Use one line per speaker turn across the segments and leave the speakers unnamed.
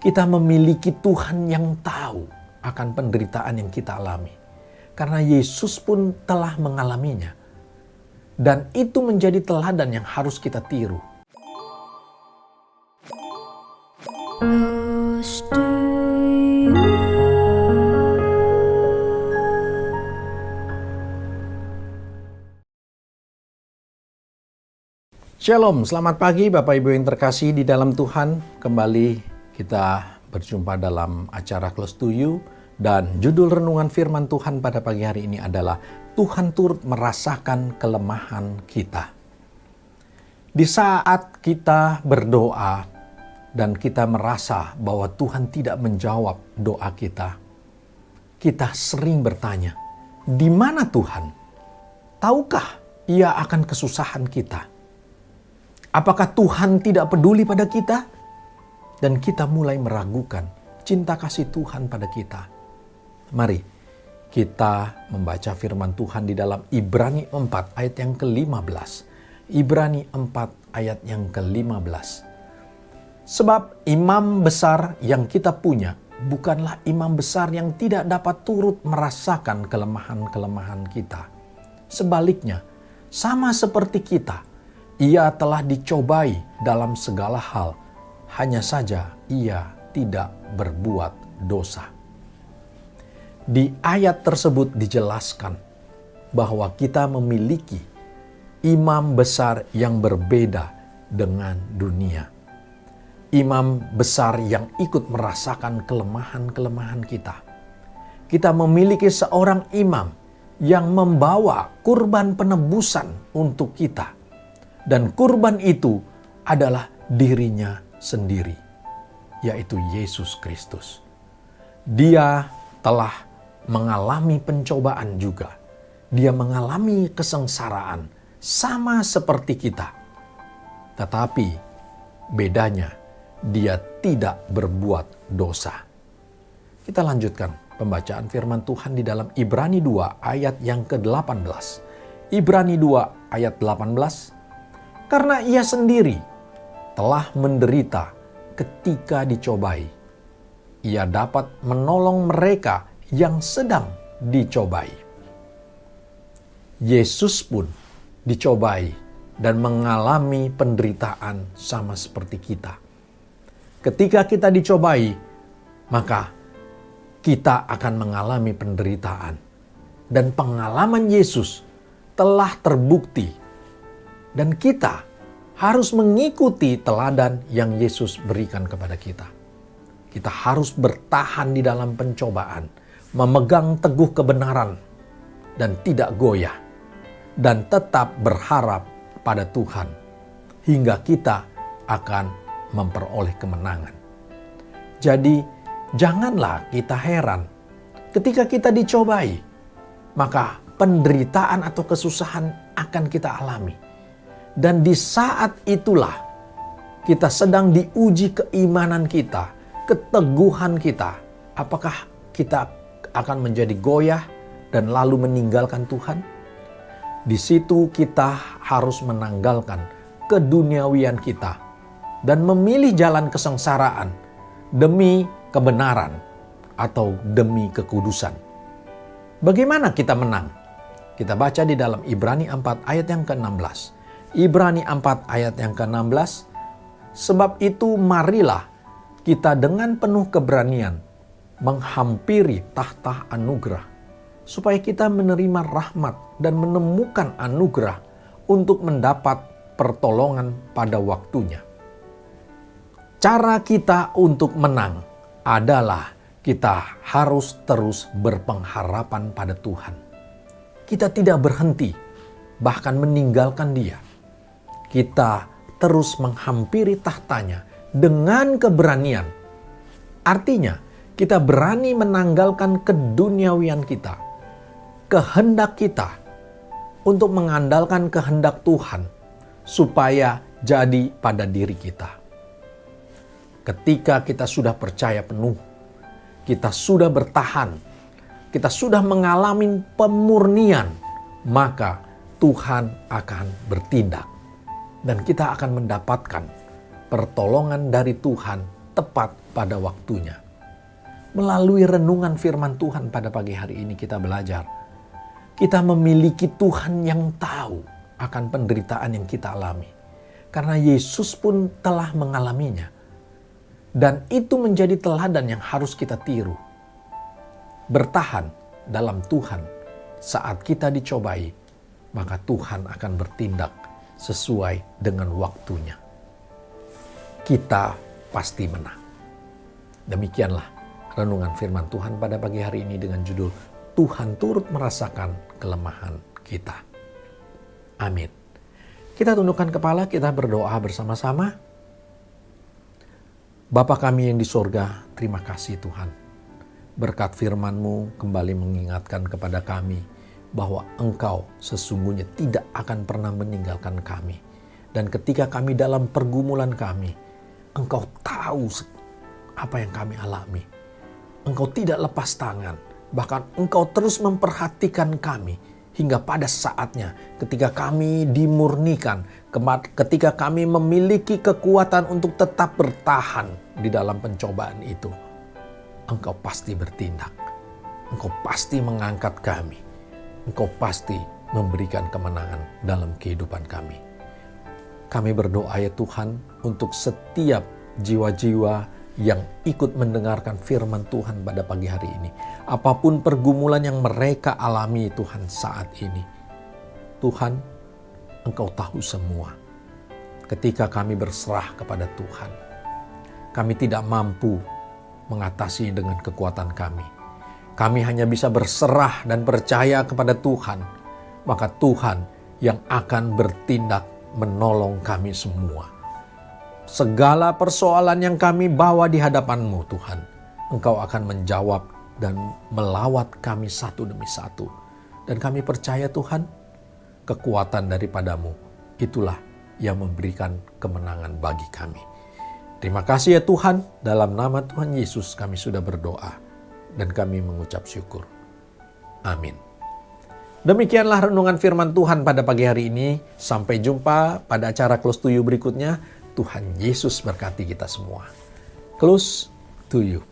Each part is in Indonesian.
Kita memiliki Tuhan yang tahu akan penderitaan yang kita alami. Karena Yesus pun telah mengalaminya. Dan itu menjadi teladan yang harus kita tiru. Shalom, selamat pagi Bapak Ibu yang terkasih di dalam Tuhan. Kembali kita berjumpa dalam acara Close to You. Dan judul renungan firman Tuhan pada pagi hari ini adalah Tuhan turut merasakan kelemahan kita. Di saat kita berdoa dan kita merasa bahwa Tuhan tidak menjawab doa kita, kita sering bertanya, di mana Tuhan? Tahukah Ia akan kesusahan kita? Apakah Tuhan tidak peduli pada kita? Dan kita mulai meragukan cinta kasih Tuhan pada kita. Mari kita membaca firman Tuhan di dalam Ibrani 4 ayat yang ke-15. Ibrani 4 ayat yang ke-15. Sebab imam besar yang kita punya bukanlah imam besar yang tidak dapat turut merasakan kelemahan-kelemahan kita. Sebaliknya, sama seperti kita, Ia telah dicobai dalam segala hal, hanya saja Ia tidak berbuat dosa. Di ayat tersebut dijelaskan bahwa kita memiliki imam besar yang berbeda dengan dunia. Imam besar yang ikut merasakan kelemahan-kelemahan kita. Kita memiliki seorang imam yang membawa kurban penebusan untuk kita. Dan kurban itu adalah dirinya sendiri, yaitu Yesus Kristus. Dia telah mengalami pencobaan juga. Dia mengalami kesengsaraan sama seperti kita. Tetapi bedanya, dia tidak berbuat dosa. Kita lanjutkan pembacaan firman Tuhan di dalam Ibrani 2 ayat yang ke-18. Ibrani 2 ayat 18. Karena Ia sendiri telah menderita ketika dicobai. Ia dapat menolong mereka yang sedang dicobai. Yesus pun dicobai dan mengalami penderitaan sama seperti kita. Ketika kita dicobai, maka kita akan mengalami penderitaan. Dan pengalaman Yesus telah terbukti. Dan kita harus mengikuti teladan yang Yesus berikan kepada kita. Kita harus bertahan di dalam pencobaan, memegang teguh kebenaran, dan tidak goyah, dan tetap berharap pada Tuhan, hingga kita akan memperoleh kemenangan. Jadi, janganlah kita heran ketika kita dicobai, maka penderitaan atau kesusahan akan kita alami. Dan di saat itulah kita sedang diuji keimanan kita, keteguhan kita. Apakah kita akan menjadi goyah dan lalu meninggalkan Tuhan? Di situ kita harus menanggalkan keduniawian kita dan memilih jalan kesengsaraan demi kebenaran atau demi kekudusan. Bagaimana kita menang? Kita baca di dalam Ibrani 4 ayat yang ke-16. Ibrani 4 ayat yang ke-16, sebab itu marilah kita dengan penuh keberanian menghampiri tahta anugerah, supaya kita menerima rahmat dan menemukan anugerah untuk mendapat pertolongan pada waktunya. Cara kita untuk menang adalah kita harus terus berpengharapan pada Tuhan. Kita tidak berhenti, bahkan meninggalkan Dia. Kita terus menghampiri tahtanya dengan keberanian. Artinya, kita berani menanggalkan keduniawian kita, kehendak kita, untuk mengandalkan kehendak Tuhan, supaya jadi pada diri kita. Ketika kita sudah percaya penuh, kita sudah bertahan, kita sudah mengalami pemurnian, maka Tuhan akan bertindak. Dan kita akan mendapatkan pertolongan dari Tuhan tepat pada waktunya. Melalui renungan firman Tuhan pada pagi hari ini kita belajar. Kita memiliki Tuhan yang tahu akan penderitaan yang kita alami. Karena Yesus pun telah mengalaminya. Dan itu menjadi teladan yang harus kita tiru. Bertahan dalam Tuhan saat kita dicobai, maka Tuhan akan bertindak sesuai dengan waktunya. Kita pasti menang. Demikianlah renungan firman Tuhan pada pagi hari ini dengan judul Tuhan turut merasakan kelemahan kita. Amin. Kita tundukkan kepala, kita berdoa bersama-sama. Bapa kami yang di sorga, terima kasih Tuhan. Berkat firman-Mu kembali mengingatkan kepada kami bahwa Engkau sesungguhnya tidak akan pernah meninggalkan kami. Dan ketika kami dalam pergumulan kami, Engkau tahu apa yang kami alami. Engkau tidak lepas tangan, bahkan Engkau terus memperhatikan kami hingga pada saatnya ketika kami dimurnikan, ketika kami memiliki kekuatan untuk tetap bertahan di dalam pencobaan itu. Engkau pasti bertindak, Engkau pasti mengangkat kami, Engkau pasti memberikan kemenangan dalam kehidupan kami. Kami berdoa ya Tuhan untuk setiap jiwa-jiwa yang ikut mendengarkan firman Tuhan pada pagi hari ini. Apapun pergumulan yang mereka alami Tuhan saat ini. Tuhan, Engkau tahu semua. Ketika kami berserah kepada Tuhan, kami tidak mampu mengatasi dengan kekuatan kami. Kami hanya bisa berserah dan percaya kepada Tuhan. Maka Tuhan yang akan bertindak menolong kami semua. Segala persoalan yang kami bawa di hadapan-Mu Tuhan, Engkau akan menjawab dan melawat kami satu demi satu. Dan kami percaya Tuhan, kekuatan daripada-Mu itulah yang memberikan kemenangan bagi kami. Terima kasih ya Tuhan, dalam nama Tuhan Yesus kami sudah berdoa dan kami mengucap syukur. Amin. Demikianlah renungan firman Tuhan pada pagi hari ini. Sampai jumpa pada acara Close to You berikutnya. Tuhan Yesus berkati kita semua. Close to You.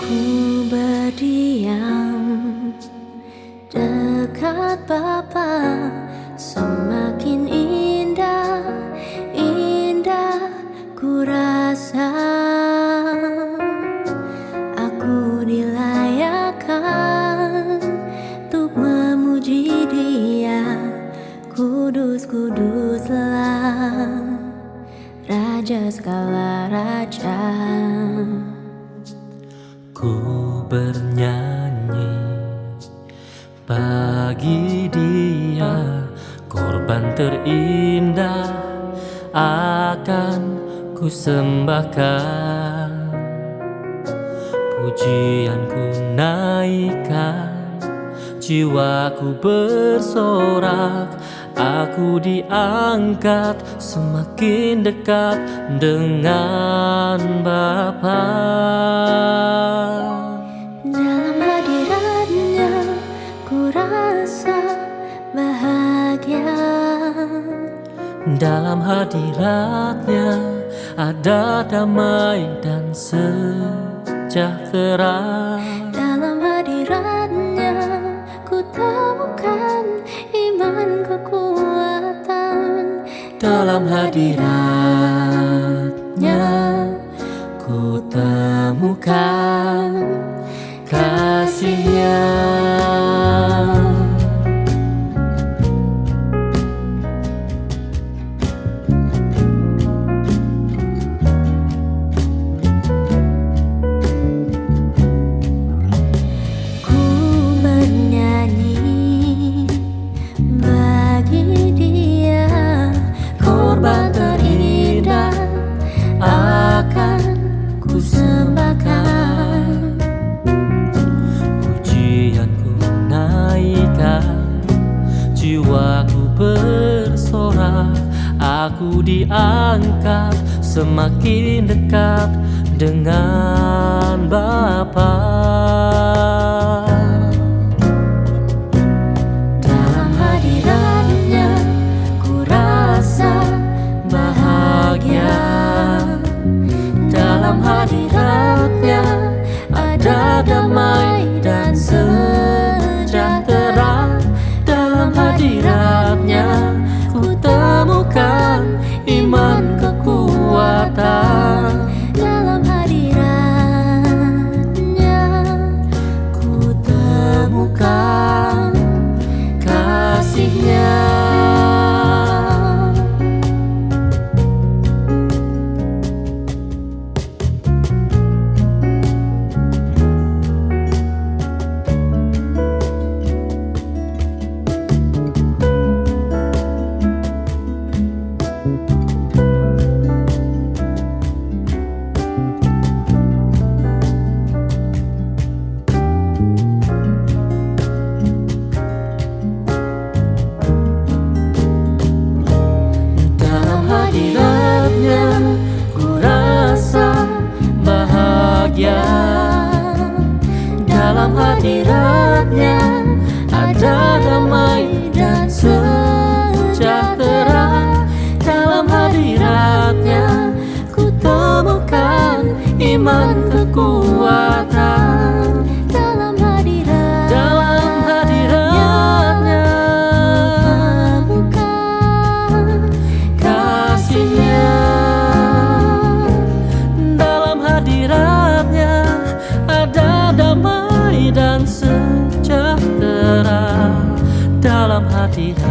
Ku berdiam dekat Bapa, semakin indah, indah ku rasa. Aku dilayakkan untuk memuji Dia, kudus, kuduslah Raja segala raja.
Ku bernyanyi bagi Dia, korban terindah akan ku sembahkan. Pujianku naikkan, jiwaku bersorak, aku diangkat semakin dekat dengan Bapa.
Dalam hadirat-Nya ku rasa bahagia.
Dalam hadirat-Nya ada damai dan sejahtera.
Dalam hadirat-Nya ku temukan iman kekuatan.
Dalam hadirat-Nya ku temukan kasih-Nya.
Ku bernyanyi bagi Dia, korban terindah akan ku sembahkan.
Pujian jiwaku bersorak, aku diangkat semakin dekat dengan Bapa.
Dalam hadiratnya ku rasa bahagia.
Dalam hadiratnya ada damai dan sejahtera. Dalam hadiratnya ku temukan iman kekuatan.
Dalam hadiratnya
Ku temukan kasih-Nya. Dalam hadiratnya ku rasa bahagia. Dalam hadiratnya ada damai dan sejahtera. Dalam hadiratnya ku temukan iman kekuatan.
dalam hadirat
Dalam hadiratnya
bukan
kasih-Nya. Dalam hadiratnya ada damai dan sejahtera. Dalam hadirat